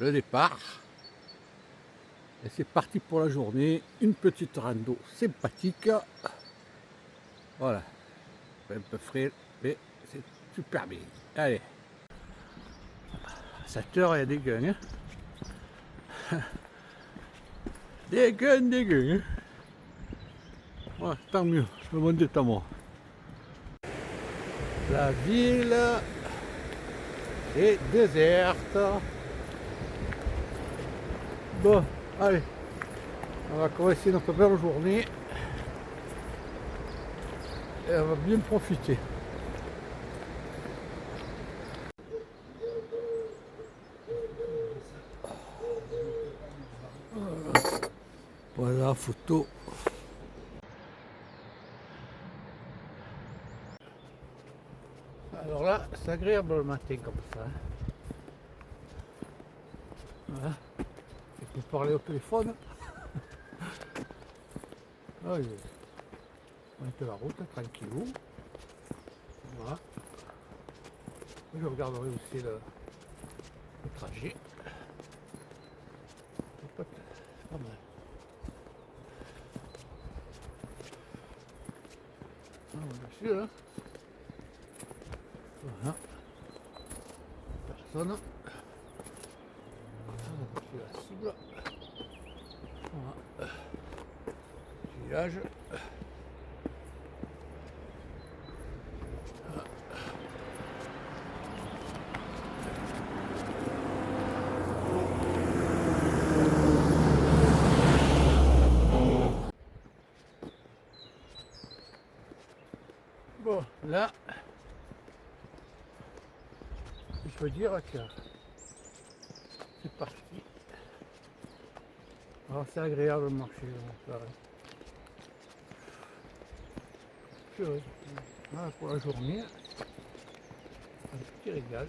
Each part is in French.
le départ. Et c'est parti pour la journée, une petite rando sympathique. Voilà, un peu frais, mais c'est super bien. Allez, à 7 heures, il y a des guns. Hein. Des guns. Hein. Ouais, tant mieux, je me monte à moi. La ville est déserte. Bon, allez, on va commencer notre belle journée. Et on va bien profiter. Voilà, photo. Alors là, c'est agréable le matin comme ça. Hein. Voilà. On peut parler au téléphone. Ah, oui. On est à la route, tranquillou. Voilà. Je regarderai aussi le trajet. C'est pas mal. Ah, bien sûr, hein. Voilà. Personne. Ah, c'est la cible. Voilà. Village. Bon, là, je peux dire que c'est parti. Alors c'est agréable de marcher là. Voilà pour la journée. Un petit régal.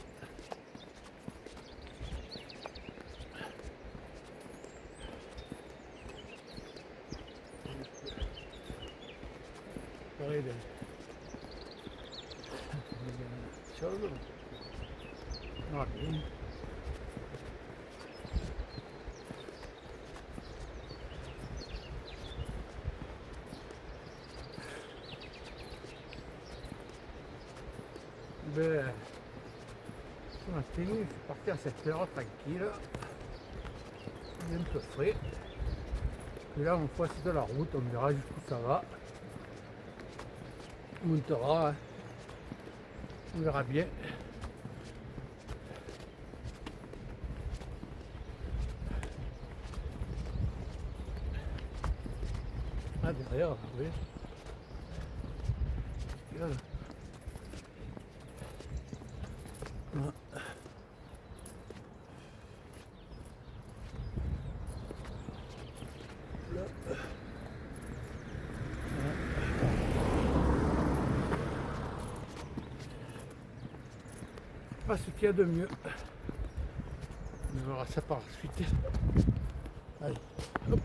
Pareil des choses. Voilà. Ben, ce matin, je suis parti à 7 heures tranquille. Il est un peu frais. Et là, on passe de la route, on verra jusqu'où ça va. On montera, hein. On verra bien. Ah, derrière, oui. Voilà. Pas ce qu'il y a de mieux. On verra ça par la suite. Allez, hop.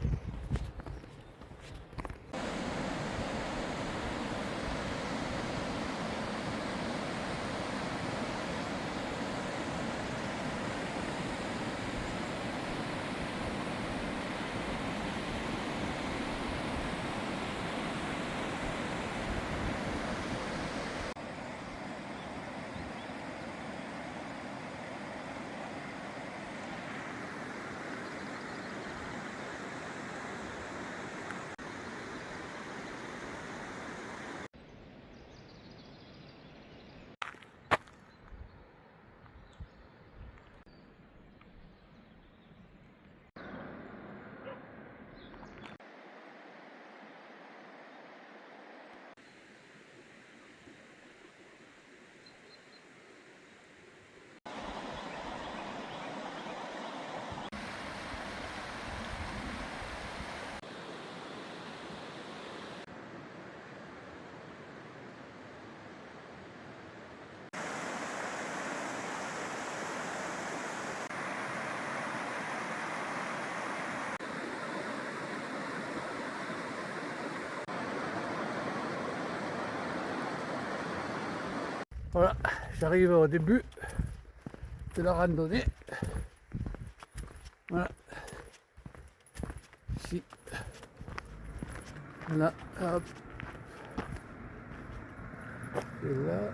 Voilà, j'arrive au début de la randonnée. Voilà. Ici. Là, hop. Et là,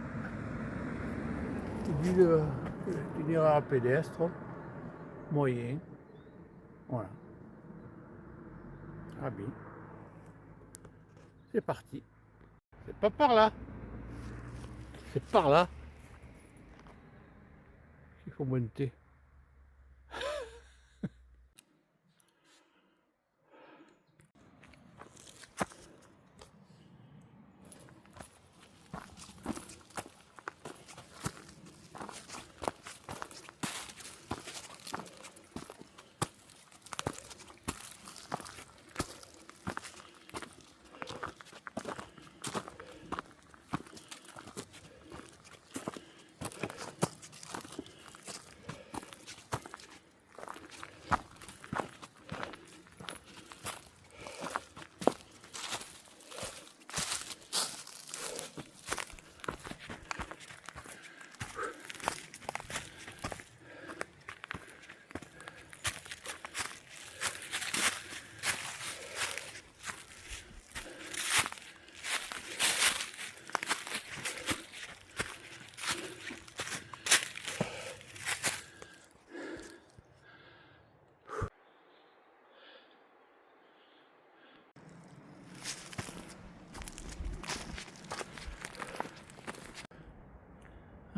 itinéraire pédestre, moyen. Voilà. Ah bien. C'est parti. C'est pas par là. C'est par là qu'il faut monter.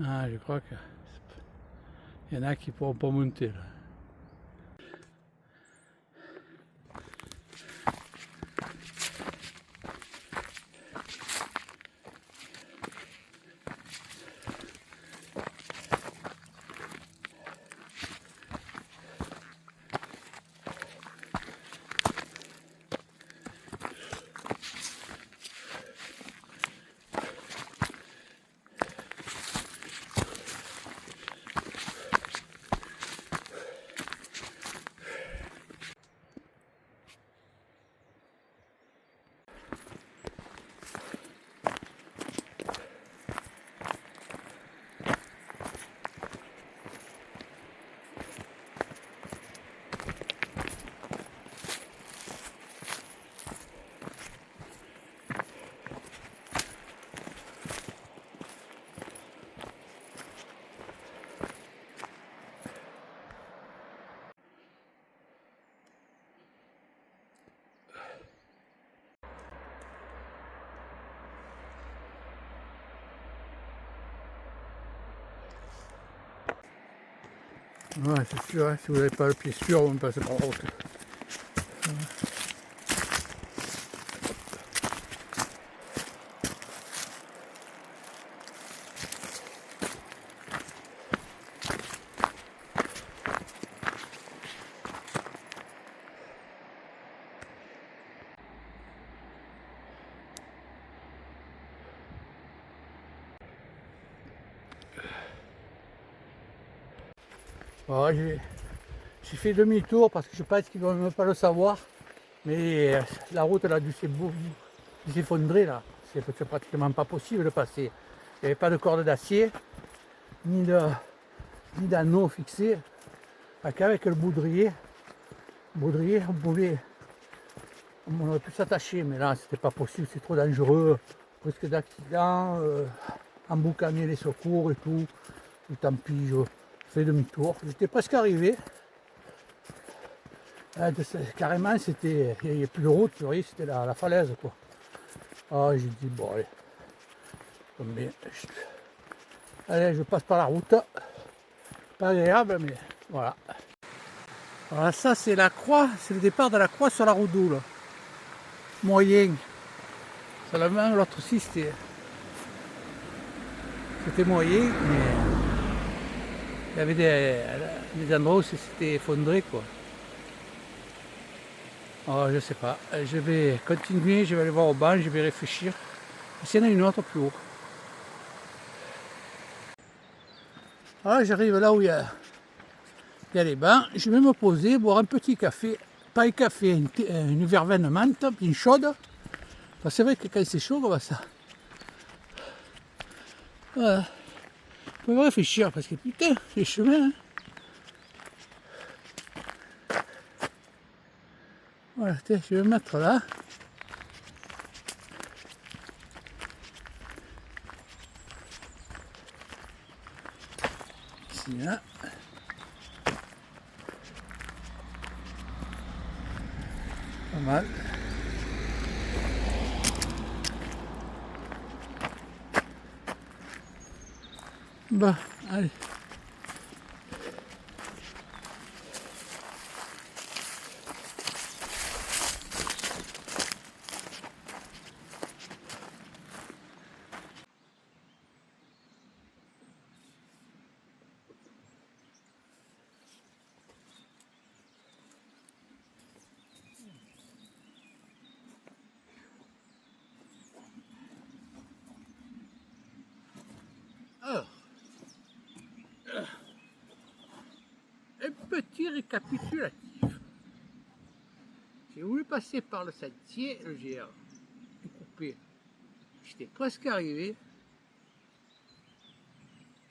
Ah, je crois qu'il y en a qui ne pourront pas monter là. Ouais, c'est sûr, hein, si vous n'avez pas le pied sûr, vous ne passez pas la route. Voilà, j'ai fait demi-tour parce que je pense qu'ils ne vont même pas le savoir. Mais la route elle a dû s'effondrer là. C'est pratiquement pas possible de passer. Il n'y avait pas de corde d'acier, ni d'anneau fixé. Qu'avec le baudrier, on aurait pu s'attacher, mais là c'était pas possible, c'est trop dangereux, risque d'accident, emboucaner les secours et tout. Et tant pis, je fais demi-tour. J'étais presque arrivé. Carrément, il n'y avait plus de route, vous voyez, c'était la falaise quoi. Ah, j'ai dit bon allez, allez, je passe par la route. Pas agréable, mais voilà. Voilà, ça c'est la croix, c'est le départ de la croix sur la Roudoule. Moyen. Seulement l'autre aussi c'était moyen, mais il y avait des endroits où c'était effondré quoi. Alors, je sais pas, je vais continuer, je vais aller voir au banc, je vais réfléchir. S'il y en a une autre plus haut. Voilà, j'arrive là où il y a les bancs, je vais me poser, boire un petit café, pas un café, une verveine menthe bien chaude. C'est vrai que quand c'est chaud, comme ça. Voilà. Je peux réfléchir parce que putain, c'est chemin. Hein. Voilà, tiens, je vais me mettre là. Ici, là. Pas mal. Bon, allez. Alors, un petit récapitulatif. J'ai voulu passer par le sentier, le GR est coupé. J'étais presque arrivé.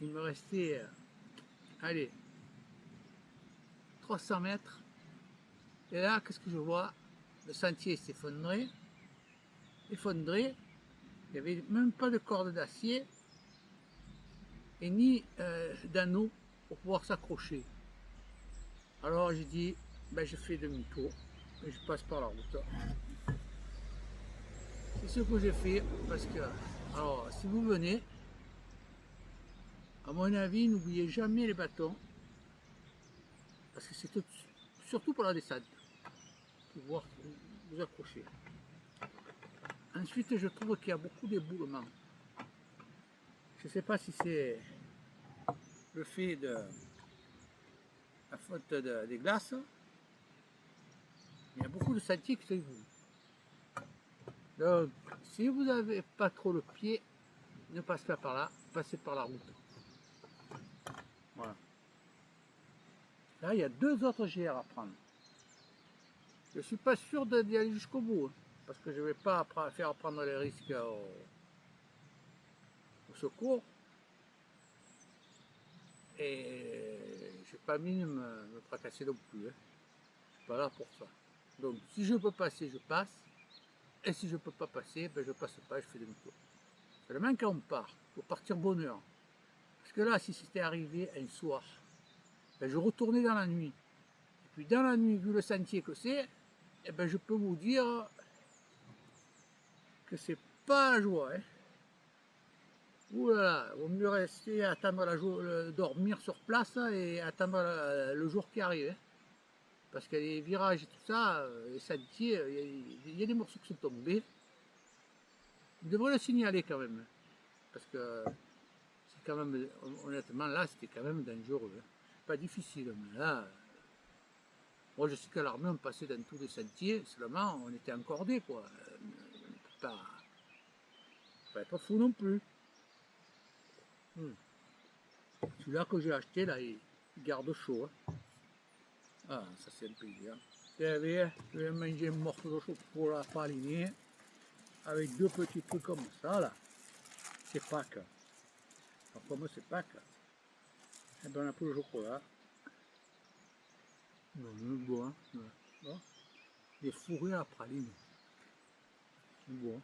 Il me restait, allez, 300 mètres. Et là, qu'est-ce que je vois? Le sentier s'est effondré. Il n'y avait même pas de corde d'acier et ni d'anneau pour pouvoir s'accrocher. Alors j'ai dit, ben, je fais demi-tour et je passe par la route. C'est ce que j'ai fait parce que, alors si vous venez, à mon avis, n'oubliez jamais les bâtons parce que c'est surtout pour la descente, pour pouvoir vous accrocher. Ensuite, je trouve qu'il y a beaucoup d'éboulements. Je ne sais pas si c'est le fait de la faute des glaces, mais il y a beaucoup de sentiers qui s'éboulent. Donc, si vous n'avez pas trop le pied, ne passez pas par là, passez par la route. Voilà. Là, il y a 2 autres GR à prendre. Je ne suis pas sûr d'y aller jusqu'au bout, hein, parce que je ne vais pas faire prendre les risques au secours. Et je n'ai pas mis de me fracasser non plus. Hein. Je ne suis pas là pour ça. Donc, si je peux passer, je passe. Et si je ne peux pas passer, ben, je ne passe pas, je fais demi-tour. Seulement quand on part, il faut partir bonne heure. Parce que là, si c'était arrivé un soir, ben, je retournais dans la nuit. Et puis dans la nuit, vu le sentier que c'est, eh ben, je peux vous dire que c'est pas la joie. Hein. Ouh là là, il vaut mieux rester attendre dormir sur place et attendre le jour qui arrive. Hein. Parce que les virages et tout ça, les sentiers, il y a des morceaux qui sont tombés. Vous devrez le signaler quand même. Parce que c'est quand même, honnêtement, là, c'était quand même dangereux. Hein. Pas difficile, mais là, moi je sais qu'à l'armée, on passait dans tous les sentiers, seulement on était encordés, quoi. On ne peut pas être fou non plus. Celui-là que j'ai acheté, là, il garde chaud. Hein. Ah, ça c'est un plaisir. Vous savez, je vais manger un morceau de chocolat praliné avec 2 petits trucs comme ça, là. C'est Pâques. Alors, comme c'est Pâques, et ben on a pris le chocolat. C'est bon, hein. Bon. Des fourrés à praline. C'est bon.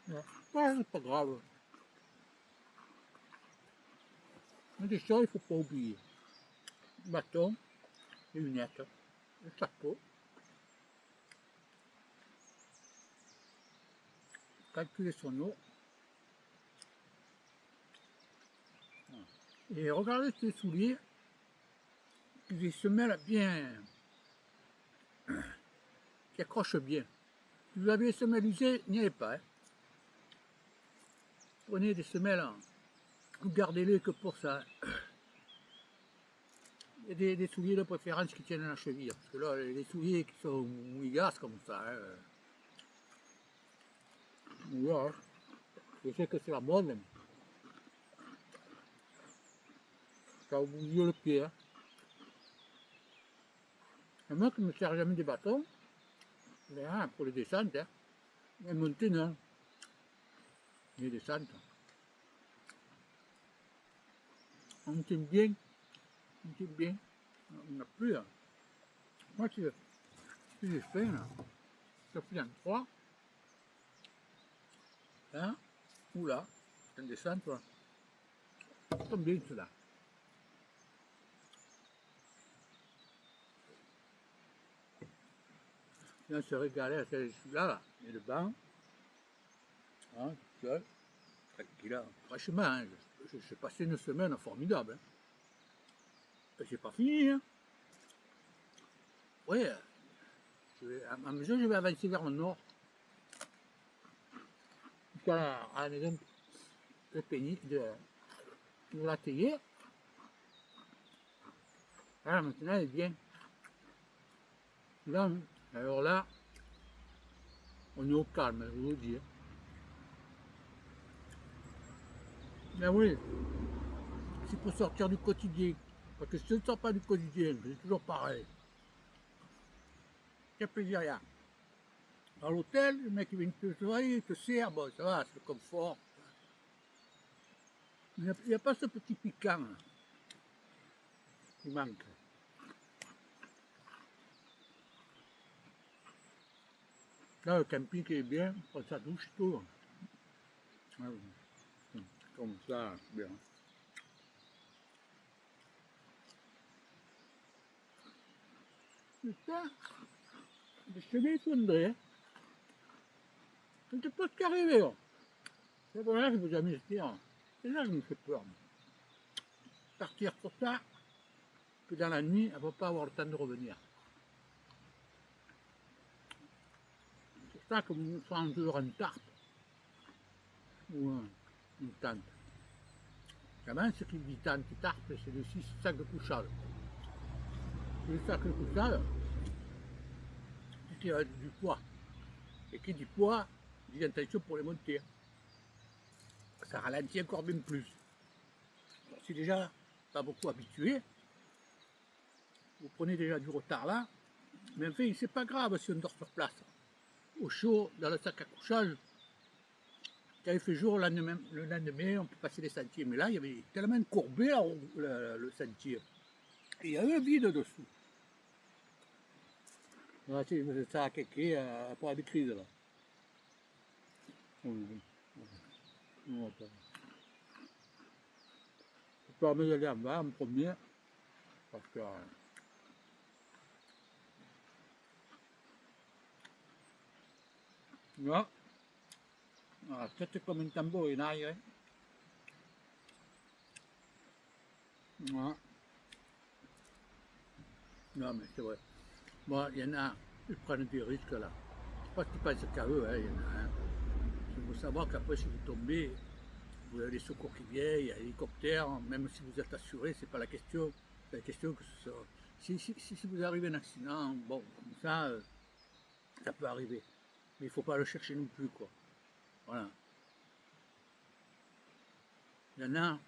Ouais, c'est pas grave. Mais des choses, il ne faut pas oublier. Bâton, les lunettes, le chapeau. Calculer son eau. Et regardez ces souliers, des semelles bien, qui accrochent bien. Si vous avez des semelles usées, n'y allez pas. Hein. Prenez des semelles, gardez-les que pour ça. Il y a des souliers de préférence qui tiennent à la cheville. Parce que là, les souliers qui sont mouillages comme ça. Hein. Mouillages. Je sais que c'est la mode, mais ça vous bousille le pied. Hein. Et moi qui ne me sers jamais des bâtons, mais, hein, pour les descentes, hein. Et monter, non. Les descentes. On tient bien. On tient bien. On n'a plus. Hein. Moi, si j'ai faim, là, je fais en 3, là, ou là, en descente, voilà. Ça tombe bien, cela. Et on se régalait à celui-là, là. Et le banc, hein, tout seul, tranquille, là. Franchement, hein, j'ai passé une semaine formidable. Hein. J'ai pas fini, hein. Oui, à mesure que je vais avancer vers le nord, jusqu'à la maison de Pénis, de la télé, là, maintenant, elle est bien. Là, alors là, on est au calme, je vous le dis. Mais oui, c'est pour sortir du quotidien. Parce que si je ne sors pas du quotidien, c'est toujours pareil. Quel plaisir il y a. À l'hôtel, le mec il vient te soigner, il te sert, bon ça va, c'est le confort. Il n'y a pas ce petit piquant là, qui manque. Là, le camping est bien, on prend sa douche et tout. Ah oui. Comme ça, bien. Putain, je te dis, André, c'est pas ce qui arrive. C'est pour là que je vous amuse dire. C'est là que je me fais peur. Partir trop tard, que dans la nuit, elle ne va pas avoir le temps de revenir. C'est pour ça que vous nous prenez toujours une tarte ou une tente. Vraiment, ce qui dit tente et tarte, c'est le 6 sacs de couchage. Le sac de couchage, c'est qu'il y a du poids. Et qui dit poids, dit attention pour les monter. Ça ralentit encore bien plus. Alors, si déjà pas beaucoup habitué, vous prenez déjà du retard là, mais enfin, c'est pas grave si on dort sur place. Au chaud, dans le sac à couchage, quand il fait jour le lendemain, on peut passer les sentiers. Mais là, il y avait tellement courbé là, le sentier. Et il y avait un vide dessous. Là, ça a kéké pour des crises là. On peut me aller en bas en premier, parce que là, tête comme un tambour, il arrive. Voilà. Non, mais c'est vrai. Bon, il y en a, ils prennent des risques là. Je sais pas qu'ils pensent qu'à eux, hein, il y en a. Hein. Il faut savoir qu'après, si vous tombez, vous avez les secours qui viennent, il y a l'hélicoptère, même si vous êtes assuré, c'est pas la question. C'est la question que ce soit. Si vous arrivez un accident, bon, comme ça peut arriver. Mais il ne faut pas le chercher non plus, quoi. Voilà. Il y en a,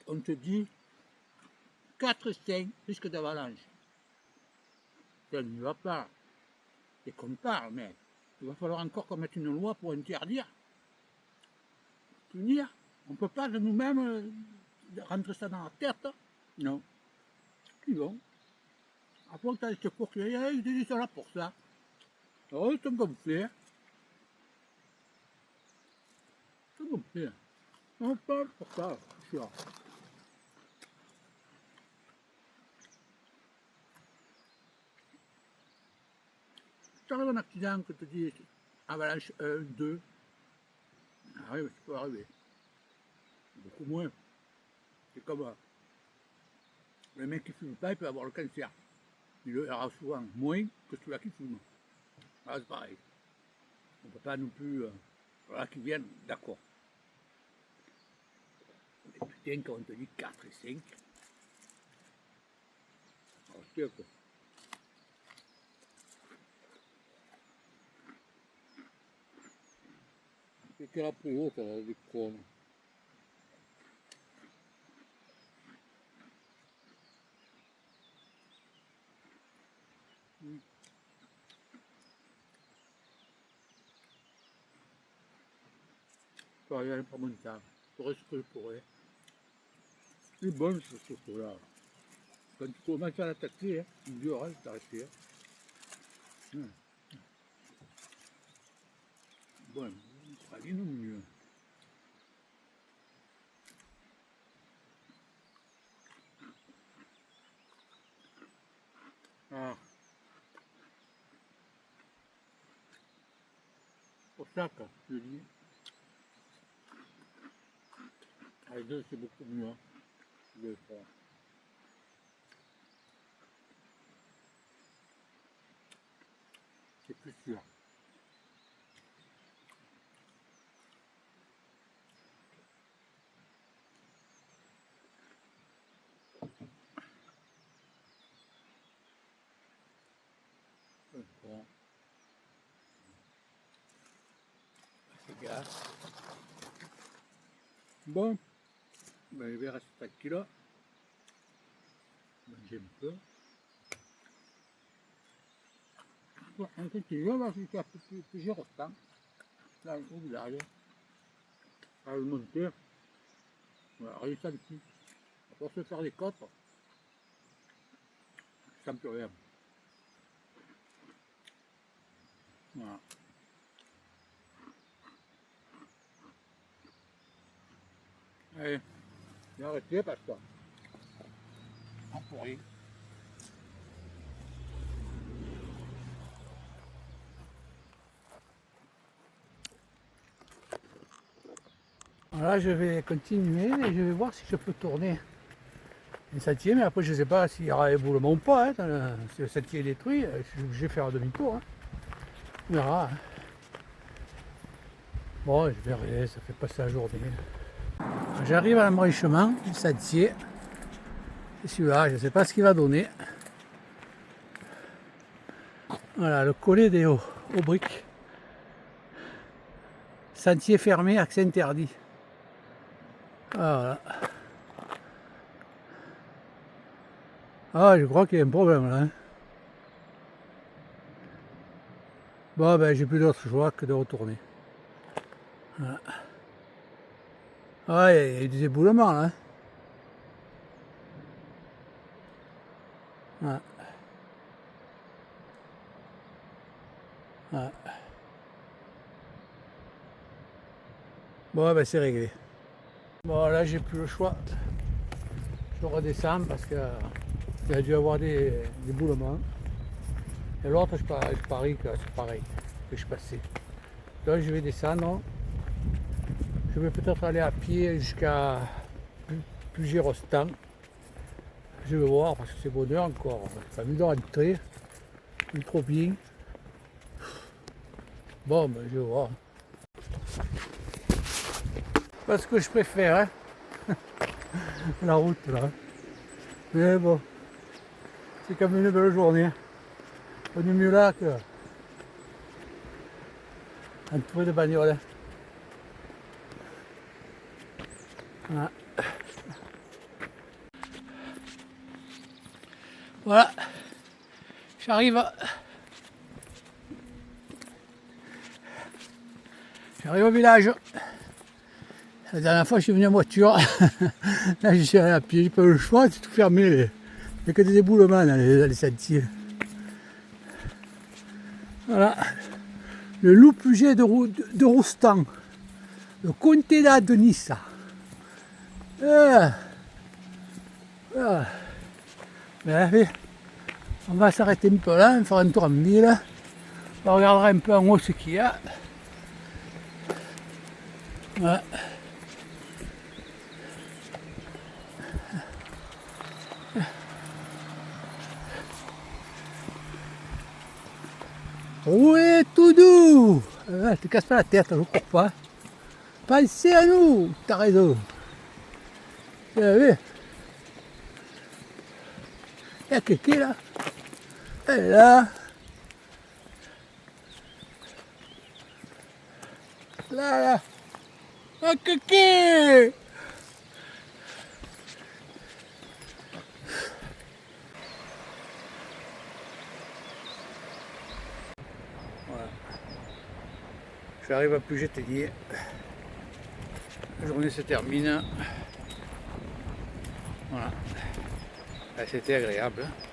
on te dit 4 5 risques d'avalanche. Ça ne va pas. Et qu'on parle, mais il va falloir encore qu'on mette une loi pour interdire. Tenir. On ne peut pas de nous-mêmes rentrer ça dans la tête. Non. Ils vont. Après, tu as les secours qui ils sont là pour ça. Oh, ils sont gonflés. Ils sont gonflés. On parle pour ça, c'est sûr. Tu arrives un accident que tu dis avalanche 1, 2, ah oui, ça peut arriver. Beaucoup moins. C'est comme le mec qui ne fume pas, il peut avoir le cancer. Il le aura souvent moins que celui-là qui fume. Ah, c'est pareil. On ne peut pas non plus. Voilà, qui viennent, d'accord. Mais putain, quand on te dit 4 et 5, alors c'est quoi. C'est quelle après haut, ça, des cons. Je peux rien pour mon temps. Je ferai ce que je pourrais. C'est bon ce chocolat. Quand tu commences à l'attaquer, hein, c'est dur de t'arrêter. Bon, praline ou mieux. Ah. Pour ça que je dis, avec deux c'est beaucoup mieux. Hein. C'est plus sûr. Bon. C'est gars. Bon, ben, je vais rester tranquille là. Manger un peu. Bon, on continue, on va faire plusieurs repas. Là, au village. À le monter. Voilà, réussir le petit. On va se faire des côtes. Sans plus rien. Voilà. Allez, j'ai arrêté parce que on pourrit. Voilà, je vais continuer et je vais voir si je peux tourner un sentier, mais après je ne sais pas s'il y aura éboulement ou pas. Hein, si le sentier est détruit, je vais faire un demi-tour. Hein. On verra. Hein. Bon, je verrai, ça fait passer la journée. J'arrive à l'embranchement du sentier. C'est celui-là, je ne sais pas ce qu'il va donner. Voilà, le collet des aux briques. Sentier fermé, accès interdit. Voilà. Ah, je crois qu'il y a un problème là. Hein. Bon, ben, j'ai plus d'autre choix que de retourner. Voilà. Ah, il y a des éboulements là. Hein. Voilà. Voilà. Bon, ben, c'est réglé. Bon, là, j'ai plus le choix. Je redescends parce que il a dû avoir des éboulements. Et l'autre, je parie que c'est pareil, que je passais. Donc, je vais descendre. Je vais peut-être aller à pied jusqu'à plusieurs stands. Je vais voir parce que c'est bonheur encore. Ça me donne rentrer. Il est trop bien. Bon, ben, je vais voir. Pas ce que je préfère, hein. La route là. Mais bon, c'est quand même une belle journée. On est mieux là que entouré de bagnoles. Voilà. Voilà. J'arrive au village. La dernière fois je suis venu en voiture. Là je suis allé à pied, j'ai pas eu le choix, c'est tout fermé. Il n'y a que des éboulements dans les sentiers. Voilà. Le loup puget de Roustan. Le comté de Nice. Ben, on va s'arrêter un peu là, on va faire un tour en ville. On regardera un peu en haut ce qu'il y a. Voilà. Roulez tout doux. Te casse pas la tête, je ne cours pas. Pensez à nous, t'as raison. Vous avez vu? Il y a quelqu'un là. Elle est là. Là. Un quelqu'un. Voilà. J'arrive à plus jeter. La journée se termine. Voilà. Ah, c'était agréable, hein.